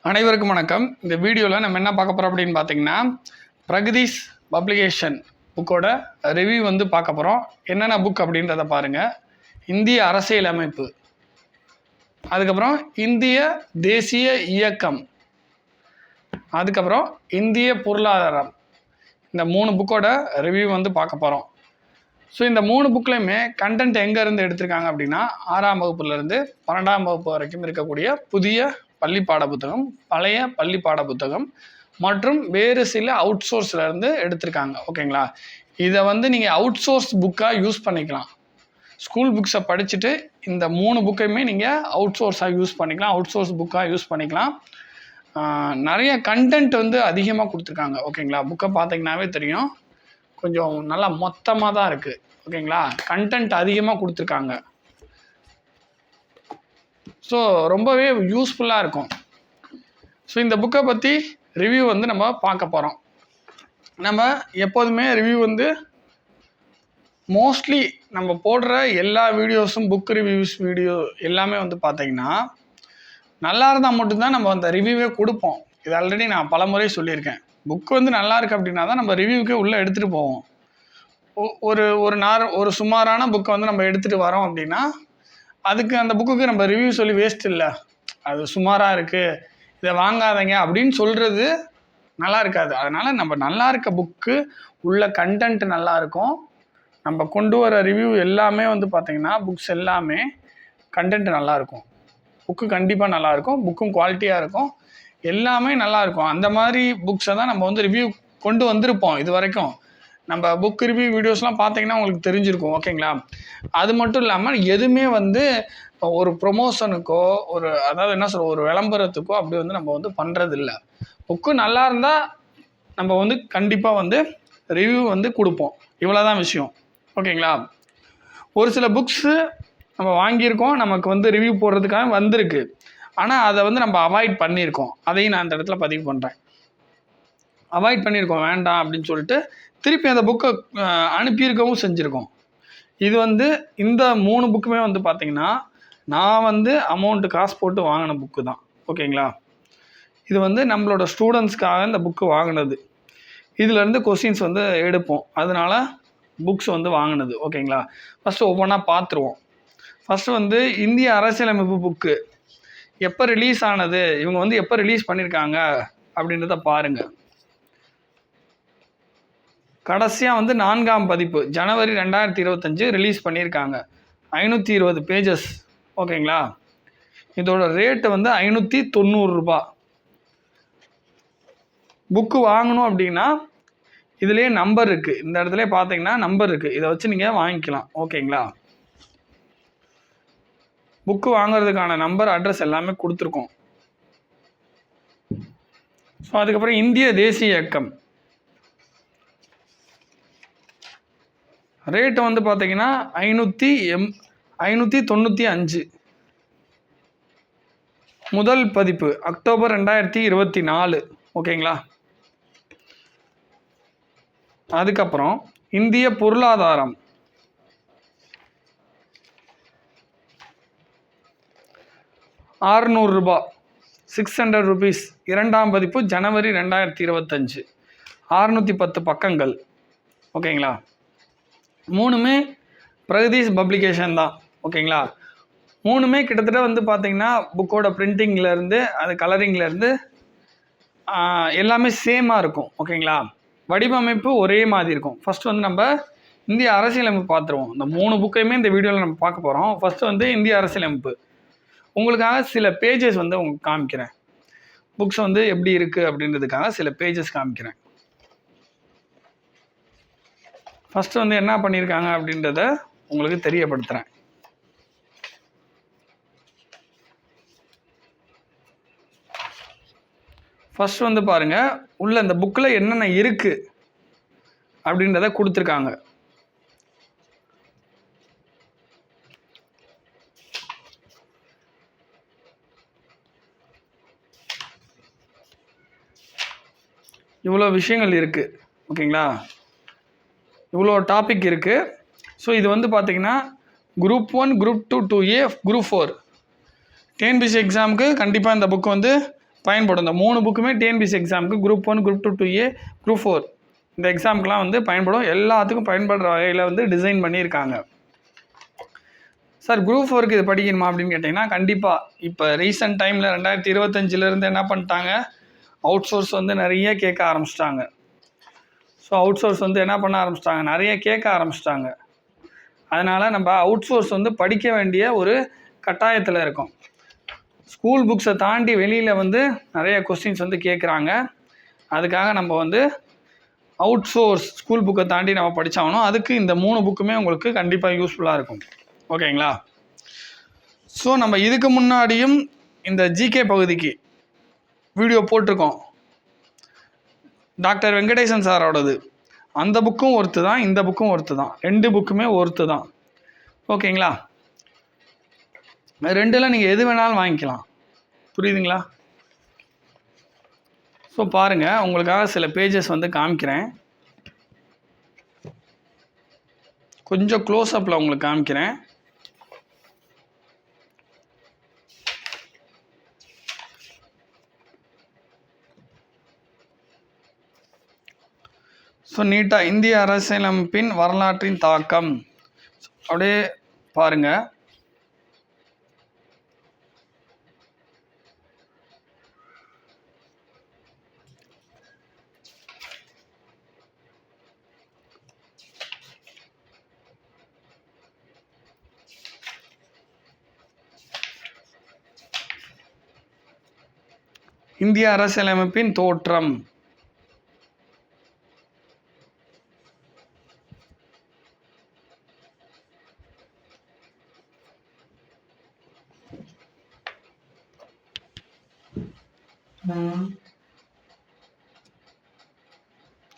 அனைவருக்கும் வணக்கம். இந்த வீடியோவில் நம்ம என்ன பார்க்க போகிறோம் அப்படின்னு பார்த்தீங்கன்னா, பிரகதீஷ் பப்ளிகேஷன் புக்கோட ரிவ்யூ வந்து பார்க்க போகிறோம். என்னென்ன புக் அப்படின்றத பாருங்கள். இந்திய அரசியலமைப்பு, அதுக்கப்புறம் இந்திய தேசிய இயக்கம், அதுக்கப்புறம் இந்திய பொருளாதாரம், இந்த 3 புக்கோட ரிவ்யூ வந்து பார்க்க போகிறோம். ஸோ இந்த 3 புக்லையுமே கண்டென்ட் எங்கேருந்து எடுத்திருக்காங்க அப்படின்னா, 6ஆம் வகுப்புலேருந்து 12ஆம் வகுப்பு வரைக்கும் இருக்கக்கூடிய புதிய பள்ளி பாட புத்தகம், பழைய பள்ளி பாட புத்தகம் மற்றும் வேறு சில அவுட் சோர்ஸ்லேருந்து எடுத்திருக்காங்க. ஓகேங்களா? இதை வந்து நீங்கள் அவுட் சோர்ஸ் புக்காக யூஸ் பண்ணிக்கலாம். ஸ்கூல் புக்ஸை படிச்சுட்டு இந்த 3 புக்கையுமே நீங்கள் அவுட் சோர்ஸாக யூஸ் பண்ணிக்கலாம், அவுட் சோர்ஸ் புக்காக யூஸ் பண்ணிக்கலாம். நிறைய கண்டென்ட் வந்து அதிகமாக கொடுத்துருக்காங்க. ஓகேங்களா? புக்கை பார்த்தீங்கன்னாவே தெரியும், கொஞ்சம் நல்லா மொத்தமாக தான் இருக்குது. ஓகேங்களா? கண்டென்ட் அதிகமாக கொடுத்துருக்காங்க. ஸோ ரொம்பவே யூஸ்ஃபுல்லாக இருக்கும். ஸோ இந்த புக்கை பற்றி ரிவ்யூ வந்து நம்ம பார்க்க போகிறோம். நம்ம எப்போதுமே ரிவ்யூ வந்து மோஸ்ட்லி நம்ம போடுற எல்லா வீடியோஸும், புக் ரிவ்யூஸ் வீடியோ எல்லாமே வந்து பார்த்திங்கன்னா நல்லா இருந்தால் மட்டும்தான் நம்ம அந்த ரிவ்யூவே கொடுப்போம். இது ஆல்ரெடி நான் பல முறை சொல்லியிருக்கேன். புக்கு வந்து நல்லா இருக்குது அப்படின்னா தான் நம்ம ரிவ்யூக்கே உள்ளே எடுத்துகிட்டு போவோம். ஒரு சுமாரான புக்கை வந்து நம்ம எடுத்துகிட்டு வரோம் அப்படின்னா அதுக்கு அந்த புக்குக்கு நம்ம ரிவ்யூ சொல்லி வேஸ்ட் இல்லை. அது சுமாராக இருக்குது, இதை வாங்காதீங்க அப்படின்னு சொல்கிறது நல்லா இருக்காது. அதனால் நம்ம நல்லா இருக்க புக்கு உள்ள கண்டென்ட் நல்லாயிருக்கும். நம்ம கொண்டு வர ரிவ்யூ எல்லாமே வந்து பார்த்திங்கன்னா, புக்ஸ் எல்லாமே கண்டென்ட் நல்லாயிருக்கும். புக்கு கண்டிப்பாக நல்லாயிருக்கும், புக்கும் குவாலிட்டியாக இருக்கும், எல்லாமே நல்லாயிருக்கும். அந்த மாதிரி புக்ஸை தான் நம்ம வந்து ரிவ்யூ கொண்டு வந்திருப்போம் இது வரைக்கும். நம்ம புக் ரிவ்யூ வீடியோஸ்லாம் பார்த்தீங்கன்னா உங்களுக்கு தெரிஞ்சிருக்கும். ஓகேங்களா? அது மட்டும் இல்லாமல் எதுவுமே வந்து ஒரு ப்ரொமோஷனுக்கோ அதாவது என்ன சொல்ற ஒரு விளம்பரத்துக்கோ அப்படி வந்து நம்ம வந்து பண்ணுறதில்ல. புக்கு நல்லா இருந்தால் நம்ம வந்து கண்டிப்பாக வந்து ரிவ்யூ வந்து கொடுப்போம். இவ்வளோதான் விஷயம். ஓகேங்களா? ஒரு சில புக்ஸு நம்ம வாங்கியிருக்கோம், நமக்கு வந்து ரிவ்யூ போடுறதுக்காக வந்திருக்கு, ஆனால் அதை வந்து நம்ம அவாய்ட் பண்ணியிருக்கோம். அதையும் நான் அந்த இடத்துல பதிவு பண்ணுறேன். அவாய்ட் பண்ணியிருக்கோம், வேண்டாம் அப்படின்னு சொல்லிட்டு திருப்பி அந்த புக்கை அனுப்பியிருக்கவும் செஞ்சுருக்கோம். இது வந்து இந்த 3 புக்குமே வந்து பார்த்திங்கன்னா, நான் வந்து காசு போட்டு வாங்கின புக்கு தான். ஓகேங்களா? இது வந்து நம்மளோட ஸ்டூடெண்ட்ஸ்க்காக இந்த புக்கு வாங்கினது. இதிலேருந்து கொஸ்டின்ஸ் வந்து எடுப்போம், அதனால் புக்ஸ் வந்து வாங்கினது. ஓகேங்களா? ஃபஸ்ட்டு ஒவ்வொன்றா பார்த்துருவோம். ஃபஸ்ட்டு வந்து இந்திய அரசியலமைப்பு புக்கு எப்போ ரிலீஸ் ஆனது, இவங்க வந்து எப்போ ரிலீஸ் பண்ணியிருக்காங்க அப்படின்றத பாருங்கள். கடைசியாக வந்து 4ஆம் பதிப்பு ஜனவரி 2025 ரிலீஸ் பண்ணியிருக்காங்க. 520 பேஜஸ். ஓகேங்களா? இதோட ரேட்டு வந்து 590 ரூபா. புக்கு வாங்கணும் அப்படின்னா இதுலேயே நம்பர் இருக்குது, இந்த இடத்துல பார்த்தீங்கன்னா நம்பர் இருக்குது, இதை வச்சு நீங்கள் வாங்கிக்கலாம். ஓகேங்களா? புக்கு வாங்குறதுக்கான நம்பர், அட்ரஸ் எல்லாமே கொடுத்துருக்கோம். ஸோ அதுக்கப்புறம் இந்திய தேசிய இயக்கம் ரேட்டு வந்து பார்த்தீங்கன்னா 595. முதல் பதிப்பு அக்டோபர் 2024. ஓகேங்களா? அதுக்கப்புறம் இந்திய பொருளாதாரம் 600 ரூபா, 600 rupees. 2ஆம் பதிப்பு ஜனவரி 2025, 610 பக்கங்கள். ஓகேங்களா? 3மே பிரகதீஷ் பப்ளிகேஷன் தான். ஓகேங்களா? 3மே கிட்டத்தட்ட வந்து பார்த்திங்கன்னா புக்கோட பிரிண்டிங்லேருந்து அது கலரிங்லேருந்து எல்லாமே சேமாக இருக்கும். ஓகேங்களா? வடிவமைப்பு ஒரே மாதிரி இருக்கும். ஃபஸ்ட்டு வந்து நம்ம இந்திய அரசியலமைப்பு பார்த்துருவோம். இந்த 3 புக்கையுமே இந்த வீடியோவில் நம்ம பார்க்க போகிறோம். ஃபஸ்ட்டு வந்து இந்திய அரசியலமைப்பு. உங்களுக்காக சில பேஜஸ் வந்து உங்களுக்கு காமிக்கிறேன். புக்ஸ் வந்து எப்படி இருக்குது அப்படின்றதுக்காக சில பேஜஸ் காமிக்கிறேன். ஃபஸ்ட்டு வந்து என்ன பண்ணியிருக்காங்க அப்படின்றத உங்களுக்கு தெரியப்படுத்துகிறேன். ஃபஸ்ட் வந்து பாருங்கள், உள்ள இந்த புக்கில் என்னென்ன இருக்குது அப்படின்றத கொடுத்துருக்காங்க. இவ்வளோ விஷயங்கள் இருக்குது. ஓகேங்களா? இவ்வளோ டாபிக் இருக்குது. ஸோ இது வந்து பார்த்திங்கன்னா group 1, group 2, 2A, group 4 TNPSC எக்ஸாமுக்கு கண்டிப்பாக இந்த புக் வந்து பயன்படும். இந்த 3 புக்குமே டிஎன்பிஎஸ்சி எக்ஸாமுக்கு குரூப் 1, குரூப் 2, 2A, குரூப் 4 இந்த எக்ஸாமுக்குலாம் வந்து பயன்படும். எல்லாத்துக்கும் பயன்படுற வகையில் வந்து டிசைன் பண்ணியிருக்காங்க. சார் குரூப் 4க்கு இது படிக்கணுமா அப்படின்னு கேட்டிங்கன்னா, கண்டிப்பாக. இப்போ ரீசெண்ட் டைமில் 2025 என்ன பண்ணிட்டாங்க, அவுட் சோர்ஸ் வந்து நிறைய கேட்க ஆரம்பிச்சிட்டாங்க. ஸோ அவுட் சோர்ஸ் வந்து என்ன பண்ண ஆரம்பிச்சிட்டாங்க, நிறைய கேட்க ஆரம்பிச்சிட்டாங்க. அதனால் நம்ம அவுட் சோர்ஸ் வந்து படிக்க வேண்டிய ஒரு கட்டாயத்தில் இருக்கோம். ஸ்கூல் புக்ஸை தாண்டி வெளியில் வந்து நிறைய கொஸ்டின்ஸ் வந்து கேட்குறாங்க. அதுக்காக நம்ம வந்து அவுட் சோர்ஸ் ஸ்கூல் புக்கை தாண்டி நம்ம படித்தாகணும். அதுக்கு இந்த 3 புக்குமே உங்களுக்கு கண்டிப்பாக யூஸ்ஃபுல்லாக இருக்கும். ஓகேங்களா? ஸோ நம்ம இதுக்கு முன்னாடியும் இந்த ஜிகே பகுதிக்கு வீடியோ போட்டிருக்கோம். டாக்டர் வெங்கடேசன் சாரோடது. அந்த புக்கும் ஒர்த்து தான், இந்த புக்கும் ஒர்த்து தான். 2 புக்குமே ஒர்த்து தான். ஓகேங்களா? ரெண்டில் நீங்கள் எது வேணாலும் வாங்கிக்கலாம். புரியுதுங்களா? ஸோ பாருங்கள், உங்களுக்காக சில பேஜஸ் வந்து காமிக்கிறேன். கொஞ்சம் க்ளோஸ்அப்பில் உங்களுக்கு காமிக்கிறேன். ஸோ நீட்டாக இந்திய அரசியலமைப்பின் வரலாற்றின் தாக்கம் அப்படியே பாருங்கள். இந்திய அரசியலமைப்பின் தோற்றம்.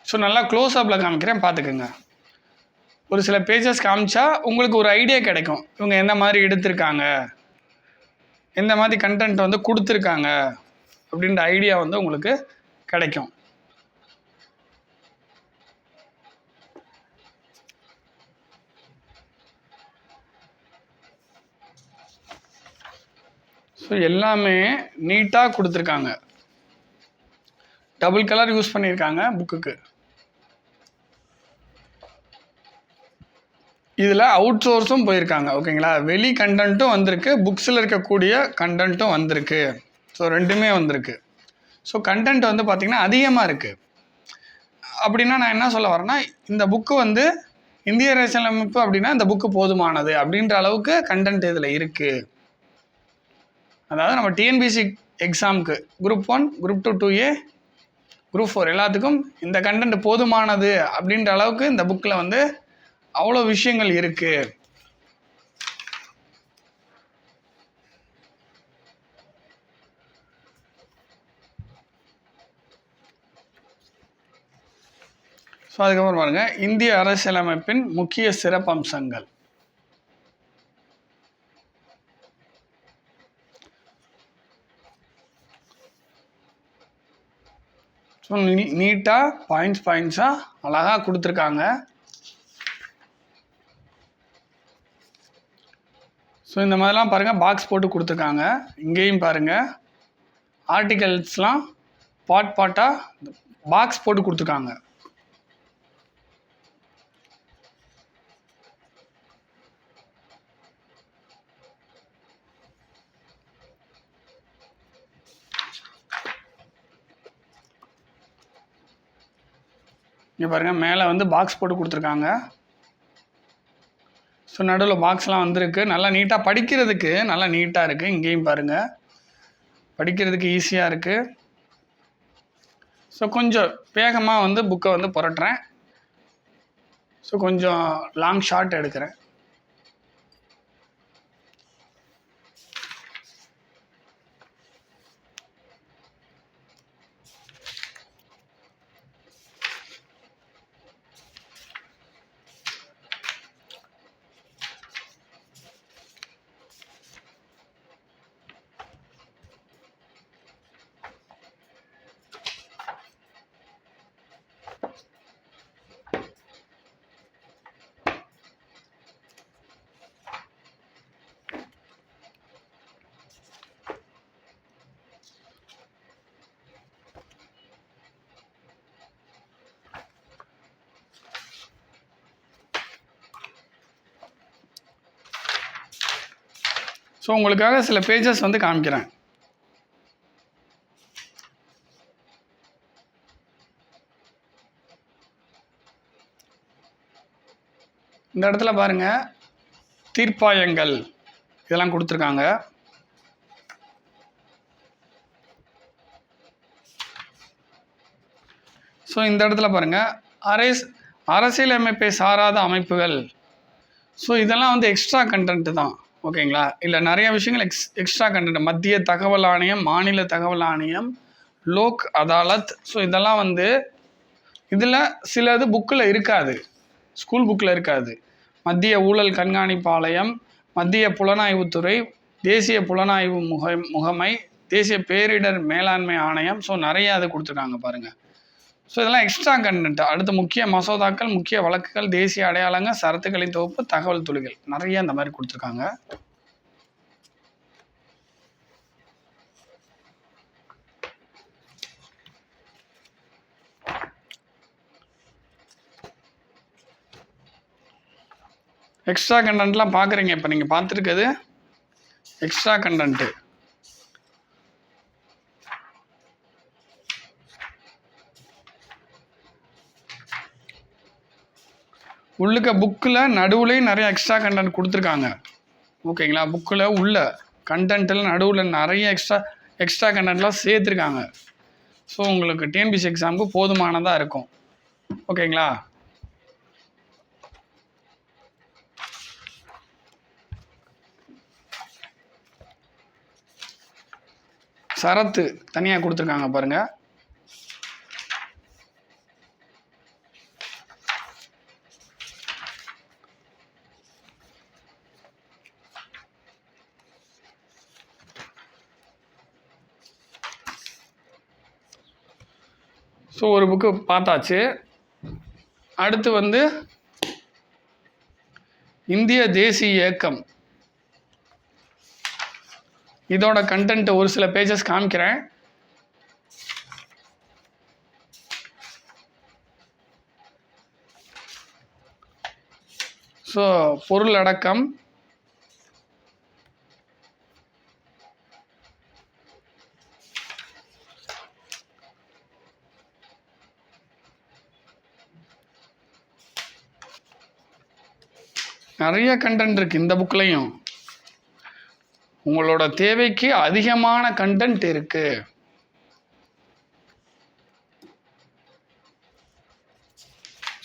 ஸோ நல்லா க்ளோஸ்அப்பில் காமிக்கிறேன், பார்த்துக்குங்க. ஒரு சில பேஜஸ் காமிச்சா உங்களுக்கு ஒரு ஐடியா கிடைக்கும். இவங்க எந்த மாதிரி எடுத்திருக்காங்க, எந்த மாதிரி கண்டென்ட் வந்து கொடுத்துருக்காங்க அப்படின்ற ஐடியா வந்து உங்களுக்கு கிடைக்கும். ஸோ எல்லாமே நீட்டாக கொடுத்துருக்காங்க. டபுள் கலர் யூஸ் பண்ணியிருக்காங்க புக்குக்கு. இதில் அவுட் சோர்ஸும் போயிருக்காங்க. ஓகேங்களா? வெளி கண்டென்ட்டும் வந்திருக்கு, புக்ஸில் இருக்கக்கூடிய கண்டென்ட்டும் வந்திருக்கு. ஸோ ரெண்டுமே வந்திருக்கு. ஸோ கண்டென்ட் வந்து பார்த்திங்கன்னா அதிகமாக இருக்குது. அப்படின்னா நான் என்ன சொல்ல வரேன்னா, இந்த புக்கு வந்து இந்திய அரசியலமைப்பு அப்படின்னா இந்த புக்கு போதுமானது அப்படின்ற அளவுக்கு கண்டென்ட் இதில் இருக்குது. அதாவது நம்ம டிஎன்பிஎஸ்சி எக்ஸாமுக்கு குரூப் 1, குரூப் 2, 2A, குரூப் 4 எல்லாத்துக்கும் இந்த கண்டென்ட் போதுமானது அப்படின்ற அளவுக்கு இந்த புக்கில் வந்து அவ்வளோ விஷயங்கள் இருக்குது. ஸோ அதுக்கப்புறம் பாருங்கள், இந்திய அரசியலமைப்பின் முக்கிய சிறப்பம்சங்கள். ஸோ நீட்டாக பாயிண்ட்ஸாக அழகாக கொடுத்துருக்காங்க. ஸோ இந்த மாதிரிலாம் பாருங்கள், பாக்ஸ் போட்டு கொடுத்துருக்காங்க. இங்கேயும் பாருங்கள், ஆர்டிகல்ஸ்லாம் பார்ட்டாக பாக்ஸ் போட்டு கொடுத்துருக்காங்க. இங்கே பாருங்கள், மேலே வந்து பாக்ஸ் போட்டு கொடுத்துருக்காங்க. ஸோ நடுவில் பாக்ஸ்லாம் வந்திருக்கு. நல்லா நீட்டாக படிக்கிறதுக்கு நல்லா நீட்டாக இருக்குது. இங்கேயும் பாருங்கள், படிக்கிறதுக்கு ஈஸியாக இருக்குது. ஸோ கொஞ்சம் வேகமாக வந்து புக்கை வந்து புரட்டுறேன். ஸோ கொஞ்சம் லாங் ஷார்ட் எடுக்கிறேன். ஸோ உங்களுக்காக சில பேஜஸ் வந்து காமிக்கிறேன். இந்த இடத்துல பாருங்கள், தீர்ப்பாயங்கள் இதெல்லாம் கொடுத்துருக்காங்க. ஸோ இந்த இடத்துல பாருங்கள், அரசியலமைப்பை சாராத அமைப்புகள். ஸோ இதெல்லாம் வந்து எக்ஸ்ட்ரா கண்டென்ட்டு தான், ஓகேங்களா? இல்லை நிறைய விஷயங்கள் எக்ஸ்ட்ரா கண்டென்ட். மத்திய தகவல் ஆணையம், மாநில தகவல் ஆணையம், லோக் அதாலத். ஸோ இதெல்லாம் வந்து இதில் சிலது புக்கில் இருக்காது, ஸ்கூல் புக்கில் இருக்காது. மத்திய ஊழல் கண்காணிப்பு ஆணையம், மத்திய புலனாய்வுத்துறை, தேசிய புலனாய்வு முகமை, தேசிய பேரிடர் மேலாண்மை ஆணையம். ஸோ நிறைய அது கொடுத்துருக்காங்க பாருங்கள். ஸோ இதெல்லாம் எக்ஸ்ட்ரா கண்டென்ட். அடுத்து முக்கிய மசோதாக்கள், முக்கிய வழக்குகள், தேசிய அடையாளங்கள், சரத்துக்களின் தொகுப்பு, தகவல் துளிகள், நிறைய இந்த மாதிரி கொடுத்துருக்காங்க. எக்ஸ்ட்ரா கண்டென்ட்லாம் பார்க்குறீங்க, இப்போ நீங்கள் பார்த்துருக்குது எக்ஸ்ட்ரா கண்டென்ட்டு. உள்ளுக்க புக்கில் நடுவுலையும் நிறைய எக்ஸ்ட்ரா கண்டென்ட் கொடுத்துருக்காங்க, ஓகேங்களா? புக்கில் உள்ள கண்டென்ட்டில் நடுவில் நிறைய எக்ஸ்ட்ரா கண்டென்ட்லாம் சேர்த்துருக்காங்க. ஸோ உங்களுக்கு டிஎன்பிஎஸ்சி எக்ஸாமுக்கு போதுமானதாக இருக்கும், ஓகேங்களா? சரத்து தனியாக கொடுத்துருக்காங்க பாருங்கள். ஸோ ஒரு புக்கு பார்த்தாச்சு. அடுத்து வந்து இந்திய தேசிய இயக்கம், இதோட கண்டென்ட் ஒரு சில பேஜஸ் காமிக்கிறேன். ஸோ பொருளடக்கம், நிறைய கண்டென்ட் இருக்குது இந்த புக்லையும். உங்களோட தேவைக்கு அதிகமான கண்டென்ட் இருக்குது.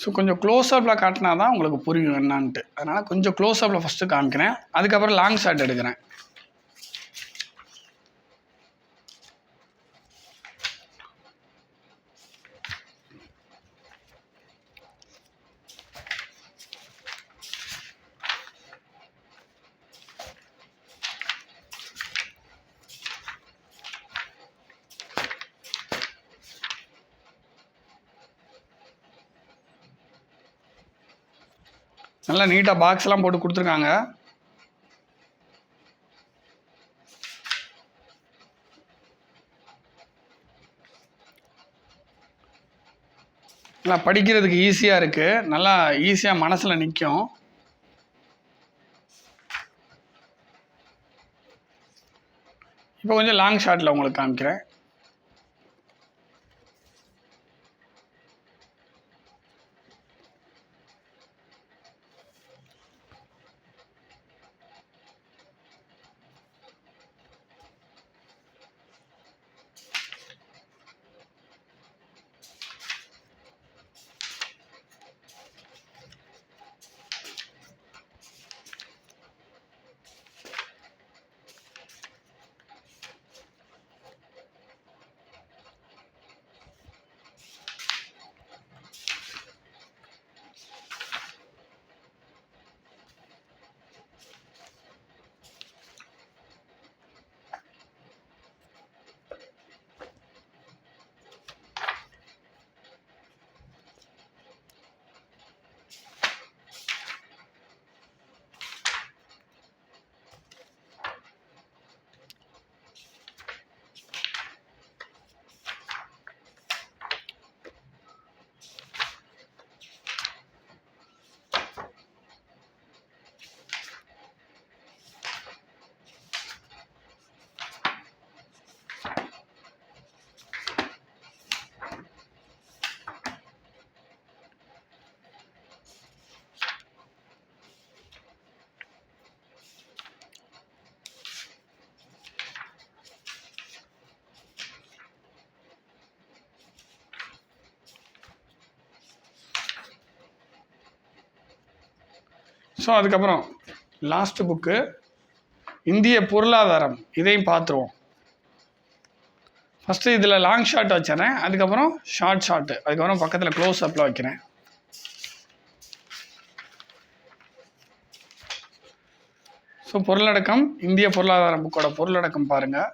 ஸோ கொஞ்சம் க்ளோஸ்அப்பில் காட்டினா தான் உங்களுக்கு புரியும் என்னான்ட்டு. அதனால் கொஞ்சம் க்ளோஸ்அப்பில் ஃபஸ்ட்டு காமிக்கிறேன், அதுக்கப்புறம் லாங் ஷாட் எடுக்கிறேன். நல்லா நீட்டாக பாக்ஸ்லாம் போட்டு கொடுத்துருக்காங்க. நல்லா படிக்கிறதுக்கு ஈஸியாக இருக்குது, நல்லா ஈஸியாக மனசில் நிற்கும். இப்போ கொஞ்சம் லாங் ஷாட்டில் உங்களுக்கு காமிக்கிறேன். ஸோ அதுக்கப்புறம் லாஸ்ட் புக்கு இந்திய பொருளாதாரம், இதையும் பார்த்துருவோம். ஃபஸ்ட்டு இதில் லாங் ஷாட் வச்சுறேன், அதுக்கப்புறம் ஷார்ட்டு, அதுக்கப்புறம் பக்கத்தில் க்ளோஸ் அப்பில் வைக்கிறேன். ஸோ பொருளடக்கம், இந்திய பொருளாதாரம் புக்கோட பொருளடக்கம் பாருங்கள்.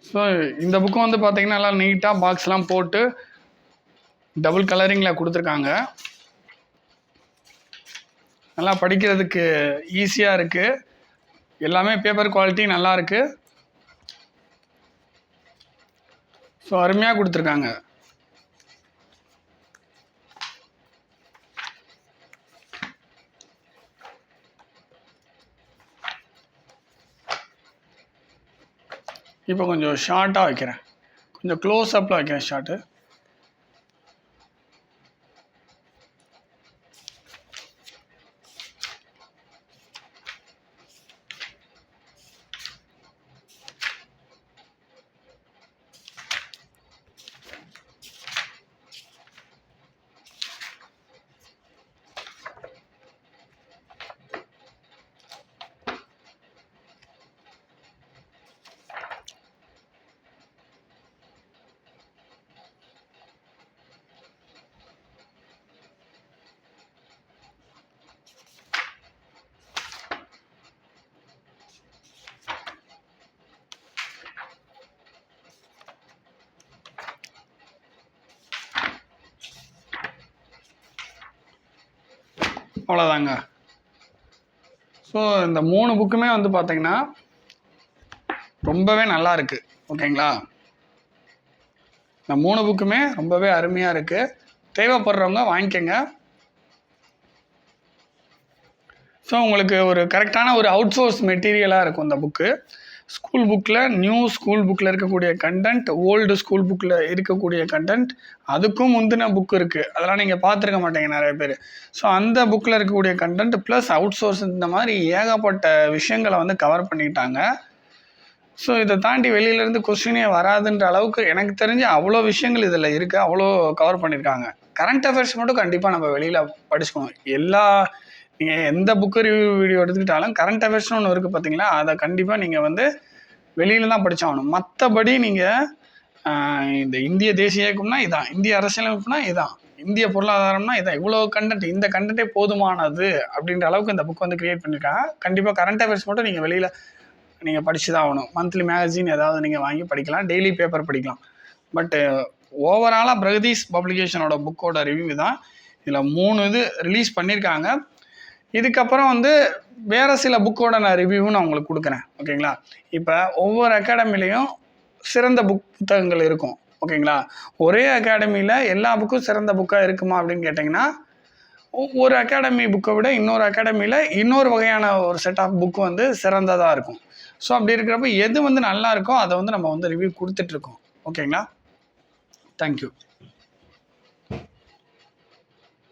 ஸோ இந்த புக்கும் வந்து பார்த்திங்கன்னா நல்லா நீட்டாக பாக்ஸ்லாம் போட்டு டபுள் கலரிங்கில் கொடுத்துருக்காங்க. நல்லா படிக்கிறதுக்கு ஈஸியாக இருக்குது. எல்லாமே பேப்பர் குவாலிட்டி நல்லா இருக்குது. ஸோ அருமையாக கொடுத்துருக்காங்க. இப்போ கொஞ்சம் ஷார்ட்டாக வைக்கிறேன், கொஞ்சம் க்ளோஸ் அப்பில் வைக்கிறேன் ஷார்ட்டு. அவ்வளோதாங்க. ஸோ இந்த 3 புக்குமே வந்து பார்த்திங்கன்னா ரொம்பவே நல்லா இருக்குது. ஓகேங்களா, இந்த 3 புக்குமே ரொம்பவே அருமையாக இருக்குது. தேவைப்படுறவங்க வாங்கிக்கோங்க. ஸோ உங்களுக்கு ஒரு கரெக்டான ஒரு அவுட் சோர்ஸ் மெட்டீரியலாக இருக்கும் இந்த புக்கு. ஸ்கூல் புக்கில், நியூ ஸ்கூல் புக்கில் இருக்கக்கூடிய கண்டென்ட், ஓல்டு ஸ்கூல் புக்கில் இருக்கக்கூடிய கண்டென்ட், அதுக்கும் முந்தின புக் இருக்குது. அதெல்லாம் நீங்கள் பார்த்துருக்க மாட்டீங்க நிறைய பேர். ஸோ அந்த புக்கில் இருக்கக்கூடிய கண்டென்ட் ப்ளஸ் அவுட் சோர்ஸ், இந்த மாதிரி ஏகப்பட்ட விஷயங்களை வந்து கவர் பண்ணிட்டாங்க. ஸோ இதை தாண்டி வெளியிலேருந்து கொஸ்டினே வராதுன்ற அளவுக்கு எனக்கு தெரிஞ்சு அவ்வளோ விஷயங்கள் இதில் இருக்குது, அவ்வளோ கவர் பண்ணியிருக்காங்க. கரண்ட் அஃபேர்ஸ் மட்டும் கண்டிப்பாக நம்ம வெளியில் படிச்சுக்கணும். நீங்கள் எந்த புக்கு ரிவ்யூ வீடியோ எடுத்துக்கிட்டாலும் கரண்ட் அஃபேர்ஸ்னு ஒன்று இருக்குது பார்த்தீங்களா, அதை கண்டிப்பாக நீங்கள் வந்து வெளியில் தான் படித்தாகணும். மற்றபடி நீங்கள் இந்த இந்திய தேசிய இயக்கம்னா இதான், இந்திய அரசியலமைப்புனா இதான், இந்திய பொருளாதாரம்னா இதான், இவ்வளோ கண்டென்ட், இந்த கண்டென்ட்டே போதுமானது அப்படின்ற அளவுக்கு இந்த புக் வந்து க்ரியேட் பண்ணியிருக்காங்க. கண்டிப்பாக கரண்ட் அஃபேர்ஸ் மட்டும் நீங்கள் வெளியில் நீங்கள் படித்து தான் ஆகணும். மந்த்லி மேகசின் ஏதாவது நீங்கள் வாங்கி படிக்கலாம், டெய்லி பேப்பர் படிக்கலாம். பட்டு ஓவராலாக பிரகதீஷ் பப்ளிகேஷனோட புக்கோட ரிவ்யூ தான். இதில் 3 இது ரிலீஸ் பண்ணியிருக்காங்க. இதுக்கப்புறம் வந்து வேறு சில புக்கோட நான் ரிவ்யூவும் நான் உங்களுக்கு கொடுக்குறேன். ஓகேங்களா, இப்போ ஒவ்வொரு அகாடமிலையும் சிறந்த புத்தகங்கள் இருக்கும். ஓகேங்களா, ஒரே அகாடமியில் எல்லா புக்கும் சிறந்த புக்காக இருக்குமா அப்படின்னு கேட்டிங்கன்னா, ஒரு அகாடமி புக்கை விட இன்னொரு அகாடமியில் இன்னொரு வகையான ஒரு செட் ஆஃப் புக்கு வந்து சிறந்ததாக இருக்கும். ஸோ அப்படி இருக்கிறப்ப எது வந்து நல்லா இருக்கோ அதை வந்து நம்ம வந்து ரிவ்யூ கொடுத்துட்ருக்கோம். ஓகேங்களா, தேங்க்யூ.